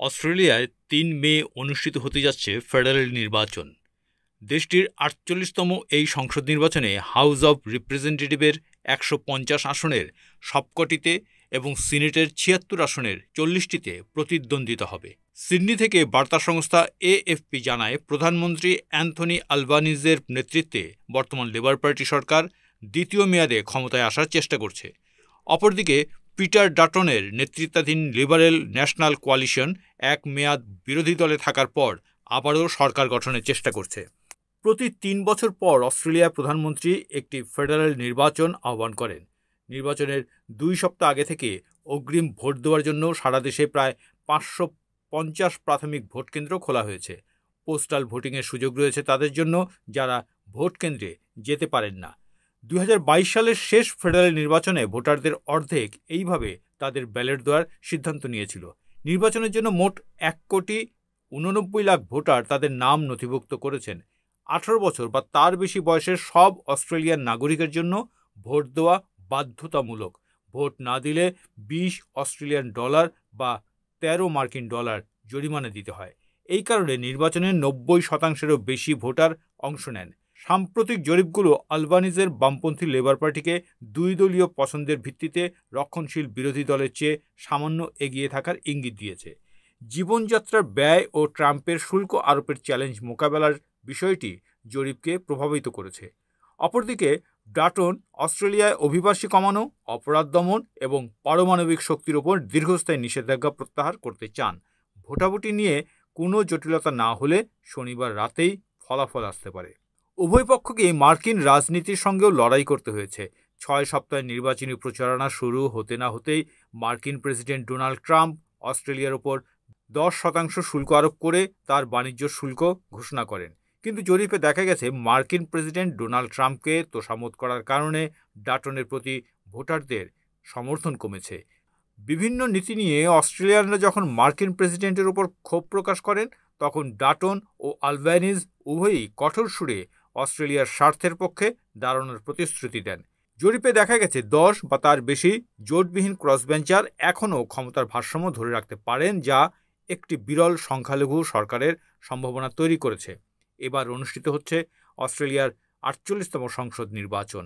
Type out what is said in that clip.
অস্ট্রেলিয়ায় ৩ মে অনুষ্ঠিত হতে যাচ্ছে ফেডারেল নির্বাচন। দেশটির ৪৮তম এই সংসদ নির্বাচনে হাউস অব রিপ্রেজেন্টেটিভের ১৫০ আসনের সবকটিতে এবং সিনেটের ৭৬ আসনের ৪০টিতে প্রতিদ্বন্দ্বিতা হবে। সিডনি থেকে বার্তা সংস্থা এএফপি জানায়, প্রধানমন্ত্রী অ্যান্থনি আলবানিজের নেতৃত্বে বর্তমান লেবার পার্টি সরকার দ্বিতীয় মেয়াদে ক্ষমতায় আসার চেষ্টা করছে। অপরদিকে পিটার ডাটনের নেতৃত্বাধীন লিবারেল ন্যাশনাল কোয়ালিশন এক মেয়াদ বিরোধী দলে থাকার পর আবারও সরকার গঠনের চেষ্টা করছে। প্রতি ৩ বছর পর অস্ট্রেলিয়ার প্রধানমন্ত্রী একটি ফেডারেল নির্বাচন আহ্বান করেন। নির্বাচনের ২ সপ্তাহ আগে থেকে অগ্রিম ভোট দেওয়ার জন্য সারা দেশে প্রায় ৫৫০ প্রাথমিক ভোট কেন্দ্র খোলা হয়েছে। পোস্টাল ভোটিংয়ের সুযোগ রয়েছে তাদের জন্য যারা ভোট কেন্দ্রে যেতে পারেন না। ২০২২ সালের শেষ ফেডারেল নির্বাচনে ভোটারদের অর্ধেক এইভাবে তাদের ব্যালট দেওয়ার সিদ্ধান্ত নিয়েছিল। নির্বাচনের জন্য মোট ১,৮৯,০০,০০০ ভোটার তাদের নাম নথিভুক্ত করেছেন। ১৮ বছর বা তার বেশি বয়সের সব অস্ট্রেলিয়ান নাগরিকের জন্য ভোট দেওয়া বাধ্যতামূলক। ভোট না দিলে ২০ অস্ট্রেলিয়ান ডলার বা ১৩ মার্কিন ডলার জরিমানা দিতে হয়। এই কারণে নির্বাচনে ৯০%-এরও বেশি ভোটার অংশ নেন। সাম্প্রতিক জরিপগুলো আলবানিজের বামপন্থী লেবার পার্টিকে ২ দলীয় পছন্দের ভিত্তিতে রক্ষণশীল বিরোধী দলের চেয়ে সামান্য এগিয়ে থাকার ইঙ্গিত দিয়েছে। জীবনযাত্রার ব্যয় ও ট্রাম্পের শুল্ক আরোপের চ্যালেঞ্জ মোকাবেলার বিষয়টি জরিপকে প্রভাবিত করেছে। অপরদিকে ডাটন অস্ট্রেলিয়ায় অভিবাসী কমানো, অপরাধ দমন এবং পারমাণবিক শক্তির ওপর দীর্ঘস্থায়ী নিষেধাজ্ঞা প্রত্যাহার করতে চান। ভোটাভুটি নিয়ে কোনো জটিলতা না হলে শনিবার রাতেই ফলাফল আসতে পারে। উভয় পক্ষকেই মার্কিন রাজনীতির সঙ্গেও লড়াই করতে হয়েছে। ৬ সপ্তাহের নির্বাচনী প্রচারণা শুরু হতে না হতেই মার্কিন প্রেসিডেন্ট ডোনাল্ড ট্রাম্প অস্ট্রেলিয়ার ওপর ১০% শুল্ক আরোপ করে তার বাণিজ্য শুল্ক ঘোষণা করেন। কিন্তু জরিপে দেখা গেছে মার্কিন প্রেসিডেন্ট ডোনাল্ড ট্রাম্পকে তোষামোদ করার কারণে ডাটনের প্রতি ভোটারদের সমর্থন কমেছে। বিভিন্ন নীতি নিয়ে অস্ট্রেলিয়ানরা যখন মার্কিন প্রেসিডেন্টের ওপর ক্ষোভ প্রকাশ করেন, তখন ডাটন ও আলবানিজ উভয়ই কঠোর সুরে অস্ট্রেলিয়ার স্বার্থের পক্ষে দাঁড়ানোর প্রতিশ্রুতি দেন। জরিপে দেখা গেছে ১০ বা তার বেশি জোটবিহীন ক্রসবেঞ্চার এখনও ক্ষমতার ভারসাম্য ধরে রাখতে পারেন, যা একটি বিরল সংখ্যালঘু সরকারের সম্ভাবনা তৈরি করেছে। এবার অনুষ্ঠিত হচ্ছে অস্ট্রেলিয়ার ৪৮তম সংসদ নির্বাচন।